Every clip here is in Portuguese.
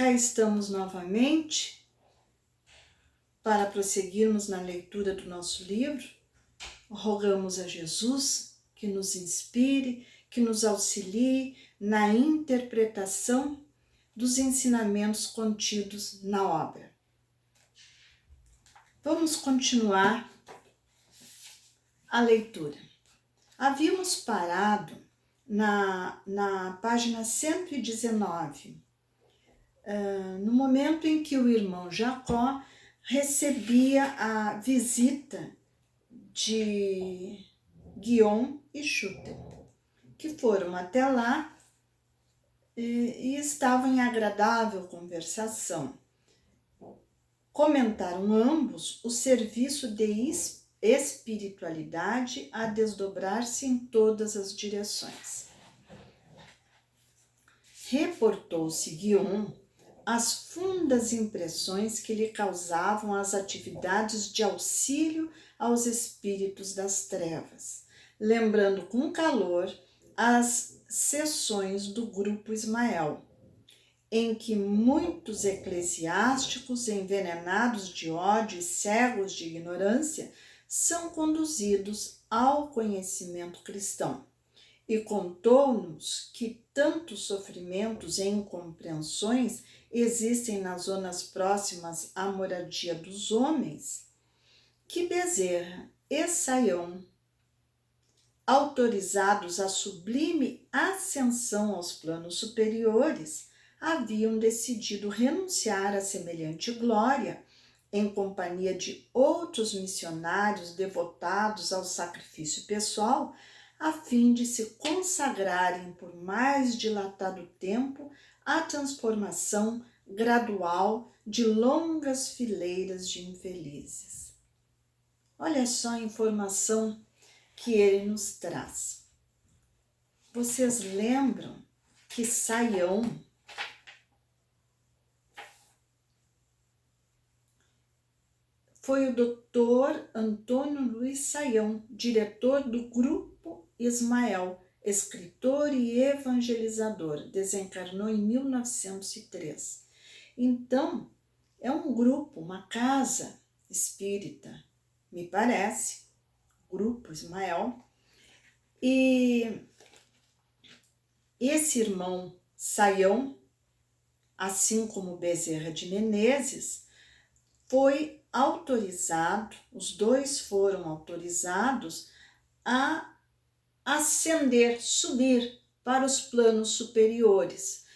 Cá estamos novamente para prosseguirmos na leitura do nosso livro. Rogamos a Jesus que nos inspire, que nos auxilie na interpretação dos ensinamentos contidos na obra. Vamos continuar a leitura. Havíamos parado na página 119, no momento em que o irmão Jacó recebia a visita de Guion e Schutter, que foram até lá e estavam em agradável conversação. Comentaram ambos o serviço de espiritualidade a desdobrar-se em todas as direções. Reportou-se Guion as fundas impressões que lhe causavam as atividades de auxílio aos espíritos das trevas, lembrando com calor as sessões do grupo Ismael, em que muitos eclesiásticos envenenados de ódio e cegos de ignorância são conduzidos ao conhecimento cristão. E contou-nos que tantos sofrimentos e incompreensões existem nas zonas próximas à moradia dos homens, que Bezerra e Saião, autorizados à sublime ascensão aos planos superiores, haviam decidido renunciar a semelhante glória em companhia de outros missionários devotados ao sacrifício pessoal, a fim de se consagrarem por mais dilatado tempo à transformação gradual de longas fileiras de infelizes. Olha só a informação que ele nos traz. Vocês lembram que Saião foi o Dr. Antônio Luiz Saião, diretor do Grupo Ismael, escritor e evangelizador, desencarnou em 1903. Então, é um grupo, uma casa espírita, me parece, Grupo Ismael, e esse irmão Saião, assim como Bezerra de Menezes, foi autorizado, os dois foram autorizados a ascender, subir para os planos superiores.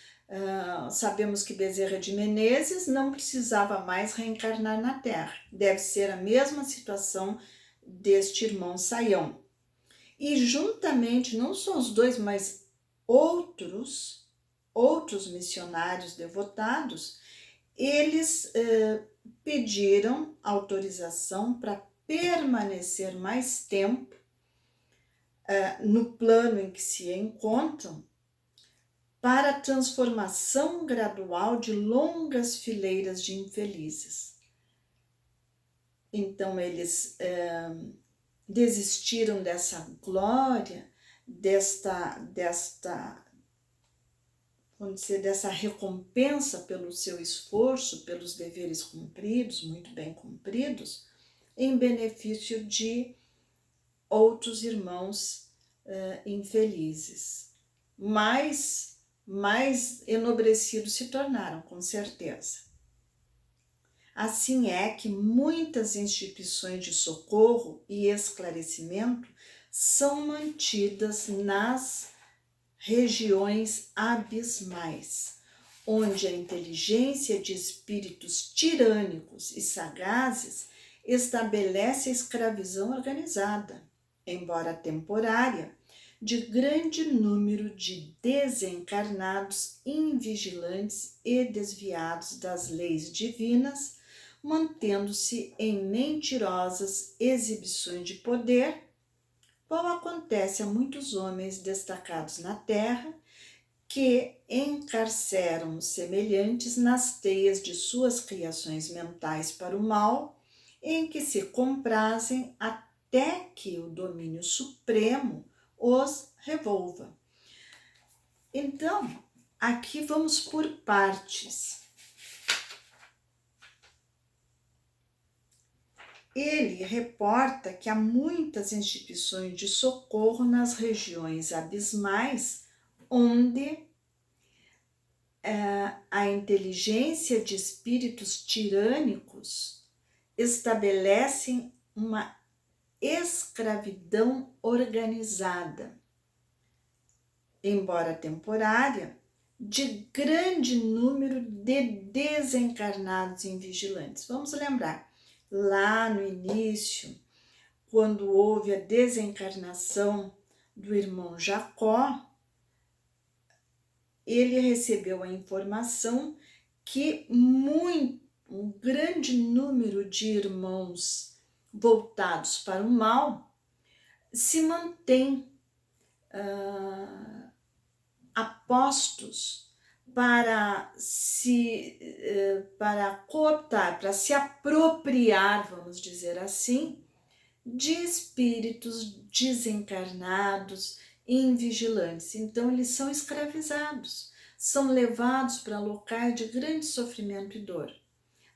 Sabemos que Bezerra de Menezes não precisava mais reencarnar na Terra. Deve ser a mesma situação deste irmão Saião. E juntamente, não só os dois, mas outros missionários devotados, eles pediram autorização para permanecer mais tempo no plano em que se encontram, para a transformação gradual de longas fileiras de infelizes. Então, eles desistiram dessa glória, vamos dizer, dessa recompensa pelo seu esforço, pelos deveres cumpridos, muito bem cumpridos, em benefício de outros irmãos infelizes. Mais enobrecidos se tornaram, com certeza. Assim é que muitas instituições de socorro e esclarecimento são mantidas nas regiões abismais, onde a inteligência de espíritos tirânicos e sagazes estabelece a escravidão organizada, embora temporária, de grande número de desencarnados invigilantes e desviados das leis divinas, mantendo-se em mentirosas exibições de poder, qual acontece a muitos homens destacados na terra, que encarceram os semelhantes nas teias de suas criações mentais para o mal, em que se comprazem até que o domínio supremo os revolva. Então, aqui vamos por partes. ele reporta que há muitas instituições de socorro nas regiões abismais, onde a inteligência de espíritos tirânicos estabelecem uma escravidão organizada, embora temporária, de grande número de desencarnados invigilantes. Vamos lembrar, lá no início, quando houve a desencarnação do irmão Jacó, ele recebeu a informação que um grande número de irmãos voltados para o mal se mantém apostos para cooptar, para se apropriar, vamos dizer assim, de espíritos desencarnados e invigilantes. Então, eles são escravizados, são levados para locais de grande sofrimento e dor.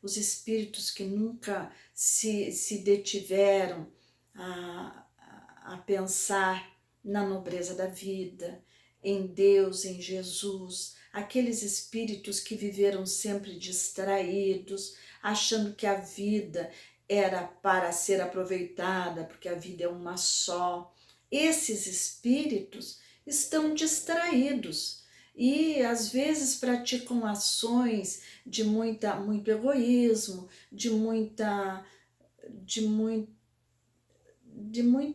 Os espíritos que nunca se detiveram a pensar na nobreza da vida, em Deus, em Jesus, aqueles espíritos que viveram sempre distraídos, achando que a vida era para ser aproveitada, porque a vida é uma só. Esses espíritos estão distraídos e às vezes praticam ações de muito egoísmo, de muito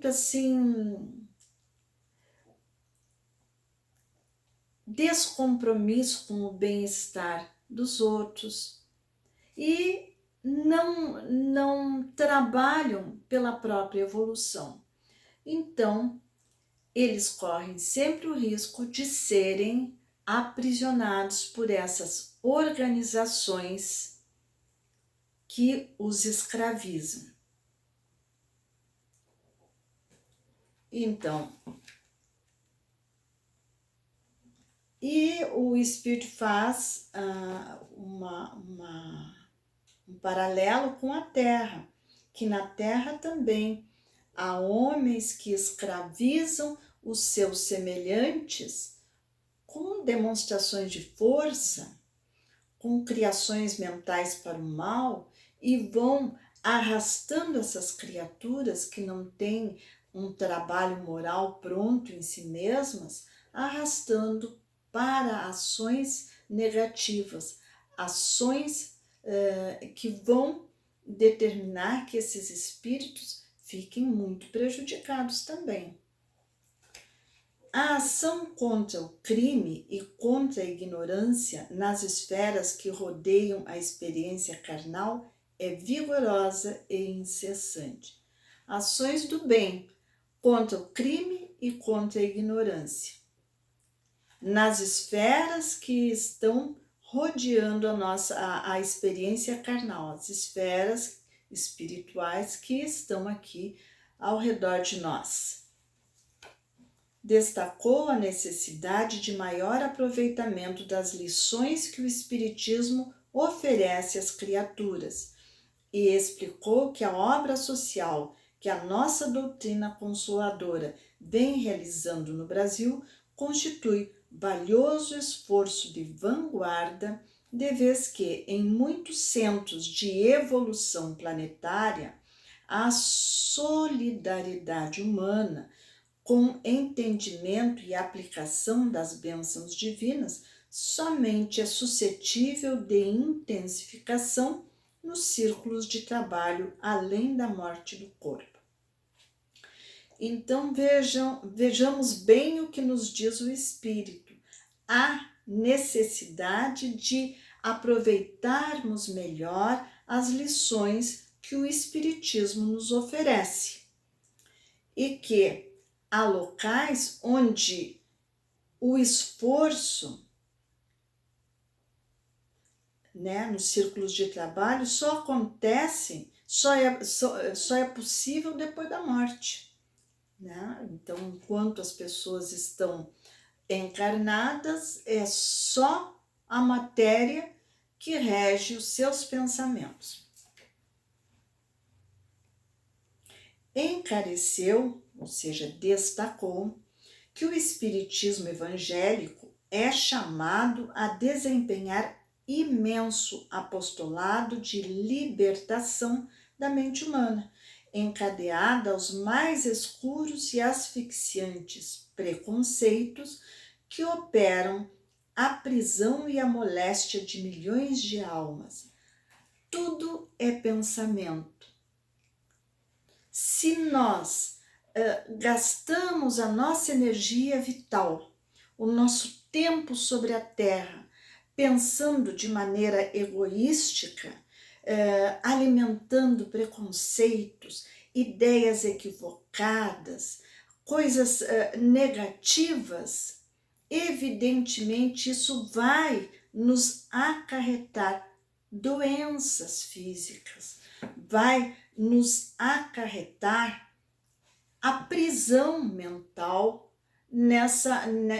assim descompromisso com o bem-estar dos outros e não trabalham pela própria evolução. Então, eles correm sempre o risco de serem aprisionados por essas organizações que os escravizam. Então, e o Espírito faz um paralelo com a Terra, que na Terra também há homens que escravizam os seus semelhantes com demonstrações de força, com criações mentais para o mal e vão arrastando essas criaturas que não têm um trabalho moral pronto em si mesmas, arrastando para ações negativas, ações que vão determinar que esses espíritos fiquem muito prejudicados também. A ação contra o crime e contra a ignorância nas esferas que rodeiam a experiência carnal é vigorosa e incessante. Ações do bem contra o crime e contra a ignorância nas esferas que estão rodeando a experiência carnal, as esferas espirituais que estão aqui ao redor de nós. Destacou a necessidade de maior aproveitamento das lições que o Espiritismo oferece às criaturas e explicou que a obra social que a nossa doutrina consoladora vem realizando no Brasil constitui valioso esforço de vanguarda, de vez que em muitos centros de evolução planetária a solidariedade humana com entendimento e aplicação das bênçãos divinas somente é suscetível de intensificação nos círculos de trabalho além da morte do corpo. Então vejamos bem o que nos diz o Espírito. Há necessidade de aproveitarmos melhor as lições que o Espiritismo nos oferece e que há locais onde o esforço, nos círculos de trabalho, só acontece, só é possível depois da morte. Então, enquanto as pessoas estão encarnadas, é só a matéria que rege os seus pensamentos. encareceu, ou seja, destacou, que o espiritismo evangélico é chamado a desempenhar imenso apostolado de libertação da mente humana, encadeada aos mais escuros e asfixiantes preconceitos que operam a prisão e a moléstia de milhões de almas. Tudo é pensamento. Se nós gastamos a nossa energia vital, o nosso tempo sobre a Terra, pensando de maneira egoística, alimentando preconceitos, ideias equivocadas, coisas negativas, evidentemente isso vai nos acarretar doenças físicas, vai nos acarretar a prisão mental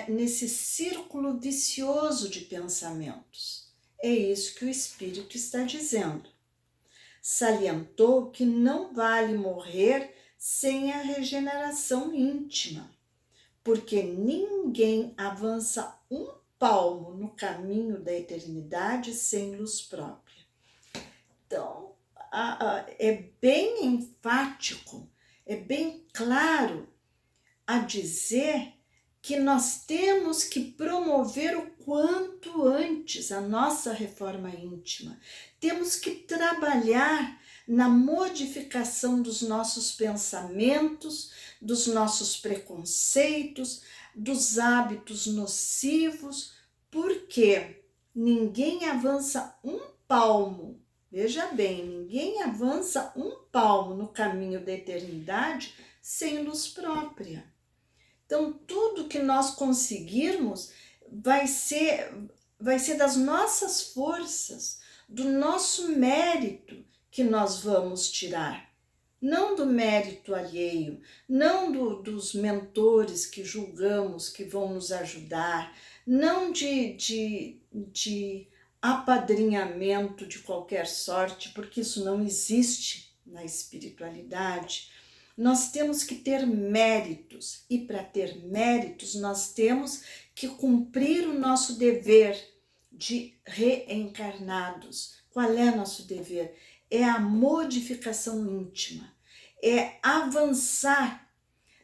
nesse círculo vicioso de pensamentos. É isso que o Espírito está dizendo. Salientou que não vale morrer sem a regeneração íntima, porque ninguém avança um palmo no caminho da eternidade sem luz própria. Então, é bem enfático, é bem claro a dizer que nós temos que promover o quanto antes a nossa reforma íntima. Temos que trabalhar na modificação dos nossos pensamentos, dos nossos preconceitos, dos hábitos nocivos, porque ninguém avança um palmo. Veja bem, ninguém avança um palmo no caminho da eternidade sem luz própria. Então, tudo que nós conseguirmos vai ser das nossas forças, do nosso mérito que nós vamos tirar. Não do mérito alheio, não dos mentores que julgamos que vão nos ajudar, não de apadrinhamento de qualquer sorte, porque isso não existe na espiritualidade. Nós temos que ter méritos, e para ter méritos nós temos que cumprir o nosso dever de reencarnados. Qual é nosso dever? É a modificação íntima, é avançar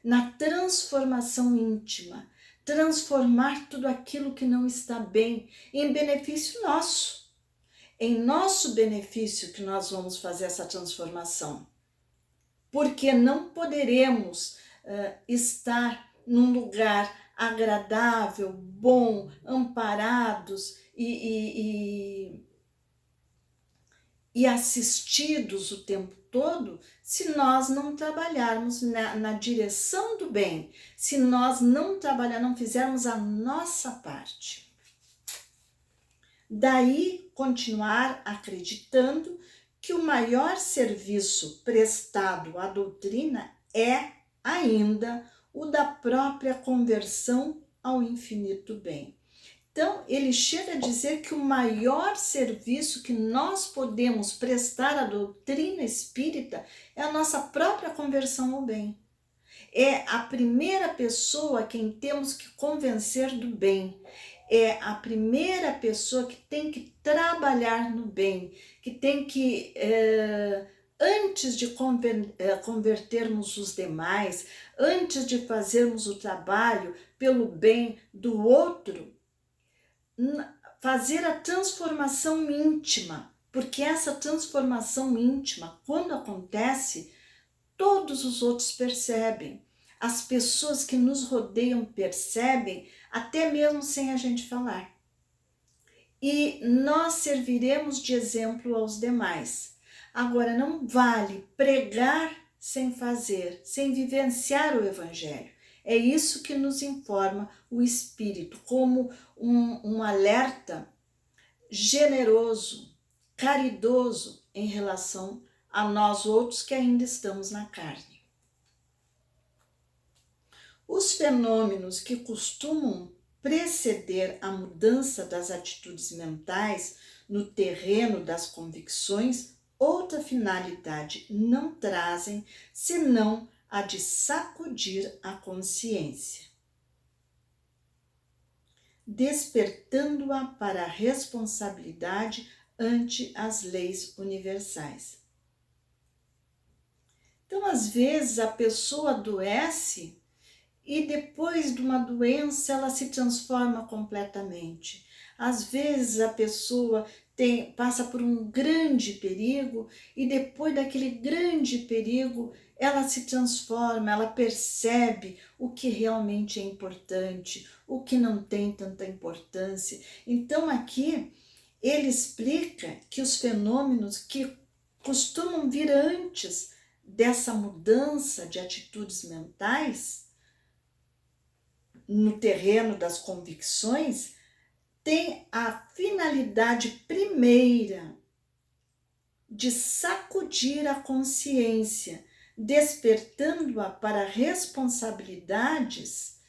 na transformação íntima, transformar tudo aquilo que não está bem em benefício nosso. Em nosso benefício que nós vamos fazer essa transformação. Porque não poderemos estar num lugar agradável, bom, amparados e assistidos o tempo todo se nós não trabalharmos na direção do bem, se nós não fizermos a nossa parte. Daí continuar acreditando que o maior serviço prestado à doutrina é ainda o da própria conversão ao infinito bem. Então, ele chega a dizer que o maior serviço que nós podemos prestar à doutrina espírita é a nossa própria conversão ao bem. É a primeira pessoa a quem temos que convencer do bem. É a primeira pessoa que tem que trabalhar no bem, que tem que, antes de convertermos os demais, antes de fazermos o trabalho pelo bem do outro, fazer a transformação íntima, porque essa transformação íntima, quando acontece, todos os outros percebem. As pessoas que nos rodeiam percebem, até mesmo sem a gente falar. E nós serviremos de exemplo aos demais. Agora, não vale pregar sem fazer, sem vivenciar o Evangelho. É isso que nos informa o Espírito, como um alerta generoso, caridoso em relação a nós outros que ainda estamos na carne. Os fenômenos que costumam preceder a mudança das atitudes mentais no terreno das convicções outra finalidade não trazem, senão a de sacudir a consciência, despertando-a para a responsabilidade ante as leis universais. Então, às vezes, a pessoa adoece e depois de uma doença ela se transforma completamente. Às vezes, a pessoa passa por um grande perigo e depois daquele grande perigo ela se transforma, ela percebe o que realmente é importante, o que não tem tanta importância. Então, aqui ele explica que os fenômenos que costumam vir antes dessa mudança de atitudes mentais no terreno das convicções tem a finalidade primeira de sacudir a consciência, despertando-a para responsabilidades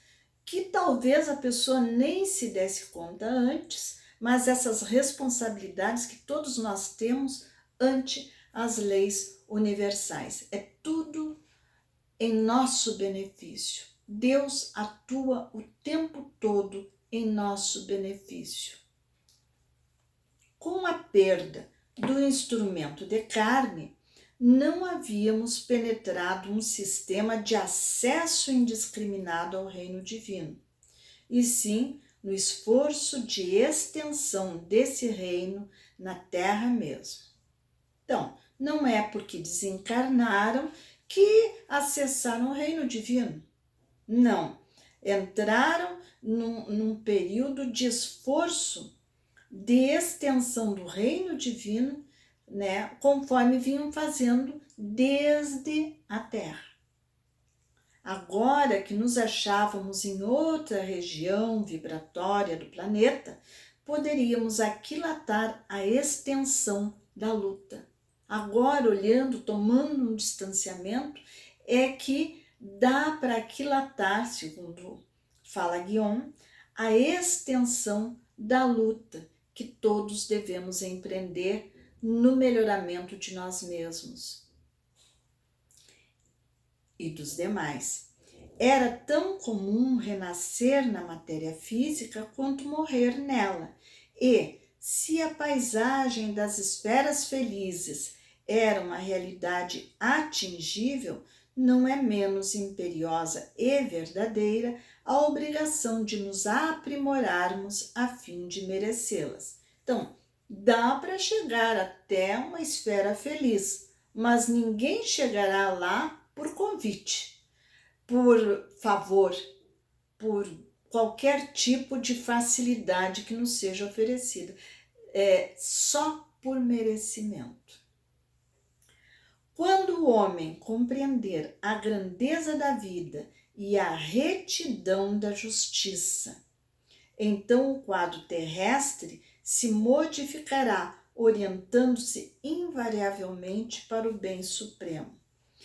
que talvez a pessoa nem se desse conta antes, mas essas responsabilidades que todos nós temos ante as leis universais. É tudo em nosso benefício. Deus atua o tempo todo em nosso benefício. Com a perda do instrumento de carne, não havíamos penetrado um sistema de acesso indiscriminado ao reino divino, e sim no esforço de extensão desse reino na terra mesmo. Então, não é porque desencarnaram que acessaram o reino divino. Não, entraram num período de esforço de extensão do reino divino, né, conforme vinham fazendo desde a Terra. Agora que nos achávamos em outra região vibratória do planeta, poderíamos aquilatar a extensão da luta. Agora, olhando, tomando um distanciamento, é que dá para aquilatar, segundo fala Guion, a extensão da luta que todos devemos empreender no melhoramento de nós mesmos e dos demais. Era tão comum renascer na matéria física quanto morrer nela, e se a paisagem das esferas felizes era uma realidade atingível, não é menos imperiosa e verdadeira a obrigação de nos aprimorarmos a fim de merecê-las. Então, dá para chegar até uma esfera feliz, mas ninguém chegará lá por convite, por favor, por qualquer tipo de facilidade que nos seja oferecida. É só por merecimento. Quando o homem compreender a grandeza da vida e a retidão da justiça, então o quadro terrestre se modificará, orientando-se invariavelmente para o bem supremo.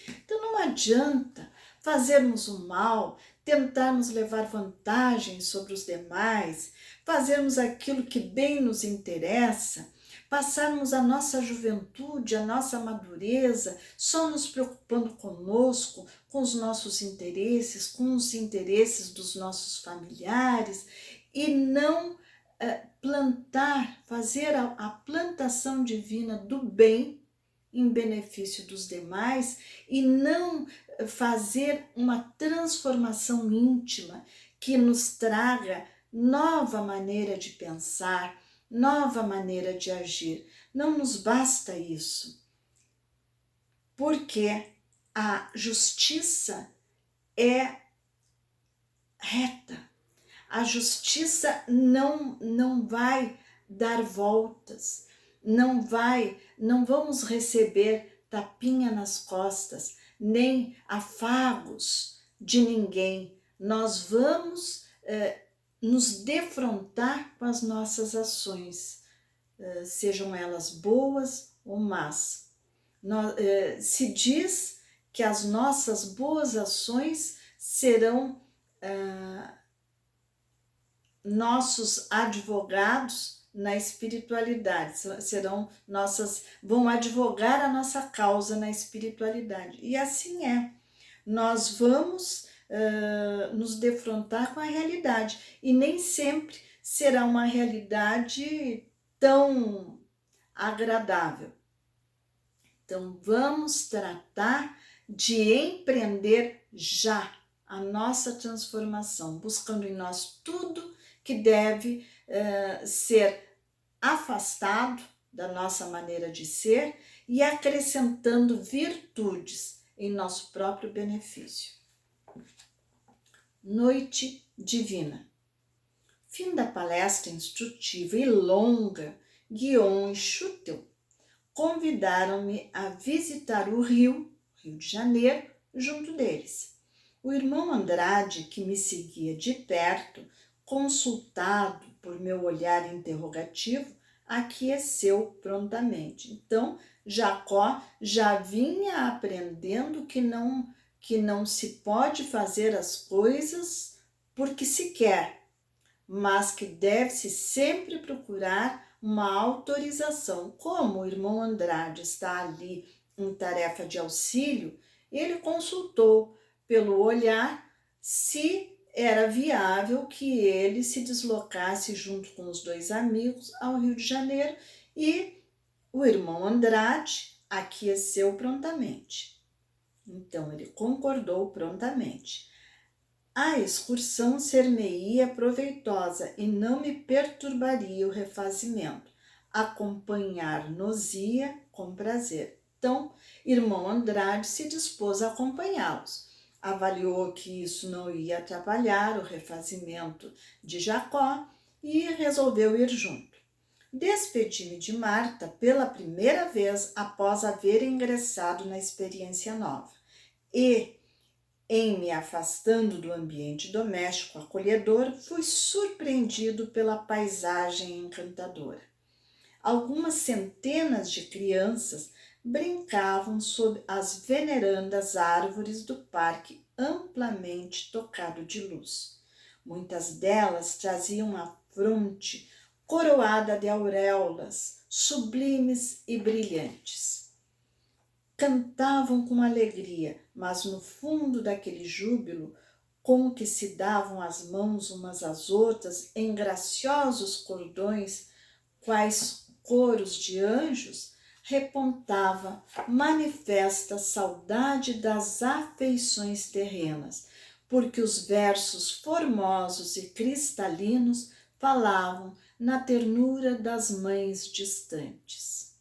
Então não adianta fazermos o mal, tentarmos levar vantagem sobre os demais, fazermos aquilo que bem nos interessa, passarmos a nossa juventude, a nossa madureza, só nos preocupando conosco, com os nossos interesses, com os interesses dos nossos familiares, e não plantar, fazer a plantação divina do bem em benefício dos demais e não fazer uma transformação íntima que nos traga nova maneira de pensar, nova maneira de agir. Não nos basta isso, porque a justiça é reta. A justiça não vai dar voltas, não vamos receber tapinha nas costas, nem afagos de ninguém. Nós vamos nos defrontar com as nossas ações, sejam elas boas ou más. Se diz que as nossas boas ações serão nossos advogados na espiritualidade, vão advogar a nossa causa na espiritualidade. E assim é. Nós vamos nos defrontar com a realidade, e nem sempre será uma realidade tão agradável. Então, vamos tratar de empreender já a nossa transformação, buscando em nós tudo que deve ser afastado da nossa maneira de ser e acrescentando virtudes em nosso próprio benefício. Noite Divina. Fim da palestra instrutiva e longa, Guion e Schutel convidaram-me a visitar o Rio de Janeiro, junto deles. O irmão Andrade, que me seguia de perto, consultado por meu olhar interrogativo, aqueceu prontamente. Então, Jacó já vinha aprendendo que não se pode fazer as coisas porque se quer, mas que deve-se sempre procurar uma autorização. Como o irmão Andrade está ali em tarefa de auxílio, ele consultou pelo olhar se era viável que ele se deslocasse junto com os dois amigos ao Rio de Janeiro, e o irmão Andrade aqueceu prontamente. Então ele concordou prontamente. A excursão ser-me-ia proveitosa e não me perturbaria o refazimento. Acompanhar-nos-ia com prazer. Então, irmão Andrade se dispôs a acompanhá-los. Avaliou que isso não ia atrapalhar o refazimento de Jacó e resolveu ir junto. Despedi-me de Marta pela primeira vez após haver ingressado na experiência nova. E, em me afastando do ambiente doméstico acolhedor, fui surpreendido pela paisagem encantadora. Algumas centenas de crianças brincavam sob as venerandas árvores do parque amplamente tocado de luz. Muitas delas traziam a fronte coroada de auréolas sublimes e brilhantes. Cantavam com alegria, mas no fundo daquele júbilo, com que se davam as mãos umas às outras em graciosos cordões, quais coros de anjos, repontava manifesta saudade das afeições terrenas, porque os versos formosos e cristalinos falavam na ternura das mães distantes.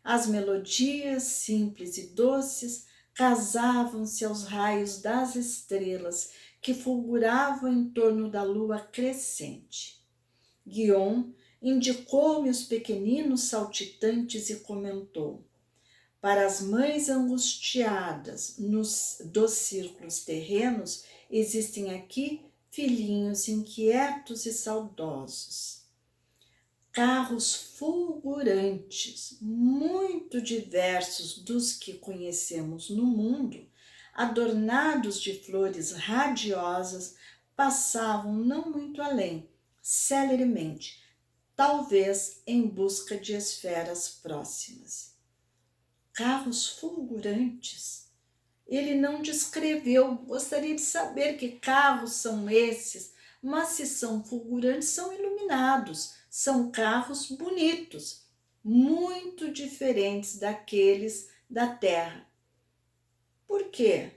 As melodias simples e doces casavam-se aos raios das estrelas que fulguravam em torno da lua crescente. Guion indicou-me os pequeninos saltitantes e comentou: para as mães angustiadas dos círculos terrenos, existem aqui filhinhos inquietos e saudosos. Carros fulgurantes, muito diversos dos que conhecemos no mundo, adornados de flores radiosas, passavam não muito além, celeremente, talvez em busca de esferas próximas. Carros fulgurantes. Ele não descreveu, gostaria de saber que carros são esses, mas se são fulgurantes, são iluminados. São carros bonitos, muito diferentes daqueles da Terra. Por quê?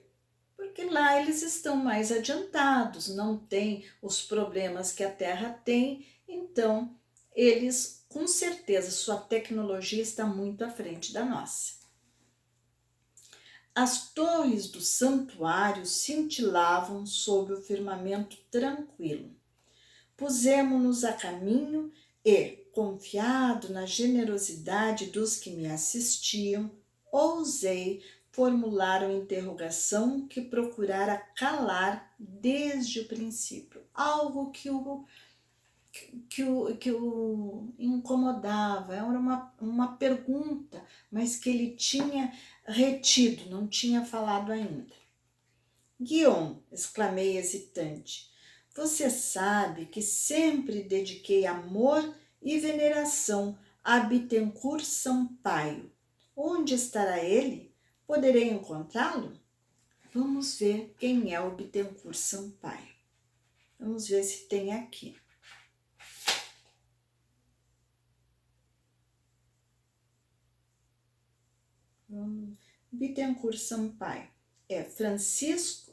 Porque lá eles estão mais adiantados, não têm os problemas que a Terra tem, então eles, com certeza, sua tecnologia está muito à frente da nossa. As torres do santuário cintilavam sob o firmamento tranquilo. Pusemo-nos a caminho e, confiado na generosidade dos que me assistiam, ousei formular uma interrogação que procurara calar desde o princípio, algo que o incomodava, era uma pergunta, mas que ele tinha retido, não tinha falado ainda. Guion, exclamei hesitante, você sabe que sempre dediquei amor e veneração a Bittencourt Sampaio. Onde estará ele? Poderei encontrá-lo? Vamos ver quem é o Bittencourt Sampaio. Vamos ver se tem aqui. Bittencourt Sampaio é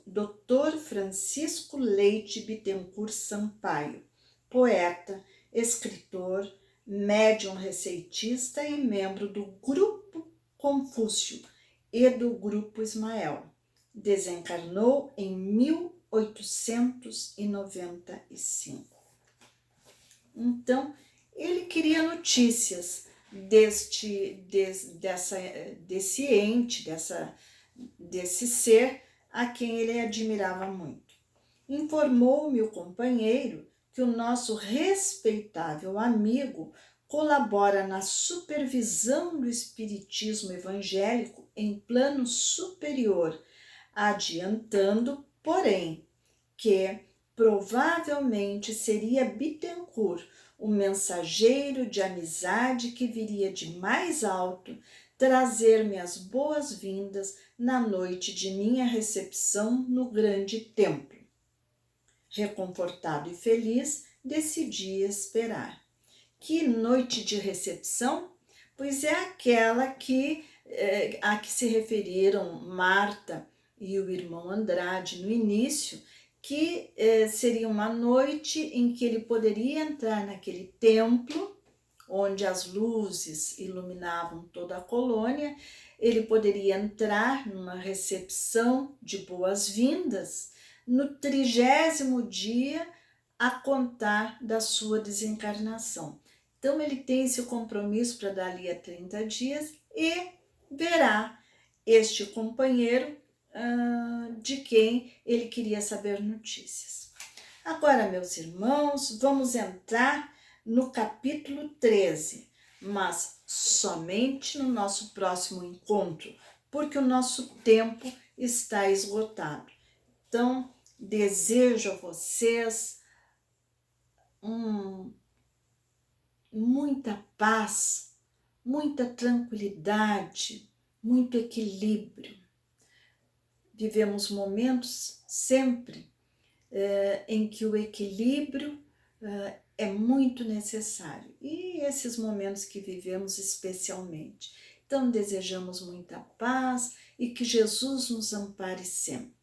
Dr. Francisco Leite Bittencourt Sampaio, poeta, escritor, médium receitista e membro do Grupo Confúcio e do Grupo Ismael. Desencarnou em 1895. Então, ele queria notícias desse ente, desse ser a quem ele admirava muito. Informou-me o companheiro que o nosso respeitável amigo colabora na supervisão do espiritismo evangélico em plano superior, adiantando, porém, que provavelmente seria Bittencourt o mensageiro de amizade que viria de mais alto trazer-me as boas-vindas na noite de minha recepção no grande templo. Reconfortado e feliz, decidi esperar. Que noite de recepção? Pois é aquela a que se referiram Marta e o irmão Andrade no início, que seria uma noite em que ele poderia entrar naquele templo, onde as luzes iluminavam toda a colônia, ele poderia entrar numa recepção de boas-vindas no 30º dia a contar da sua desencarnação. Então ele tem esse compromisso para dali a 30 dias e verá este companheiro de quem ele queria saber notícias. Agora, meus irmãos, vamos entrar no capítulo 13, mas somente no nosso próximo encontro, porque o nosso tempo está esgotado. Então, desejo a vocês muita paz, muita tranquilidade, muito equilíbrio. Vivemos momentos sempre em que o equilíbrio é muito necessário. E esses momentos que vivemos especialmente. Então, desejamos muita paz e que Jesus nos ampare sempre.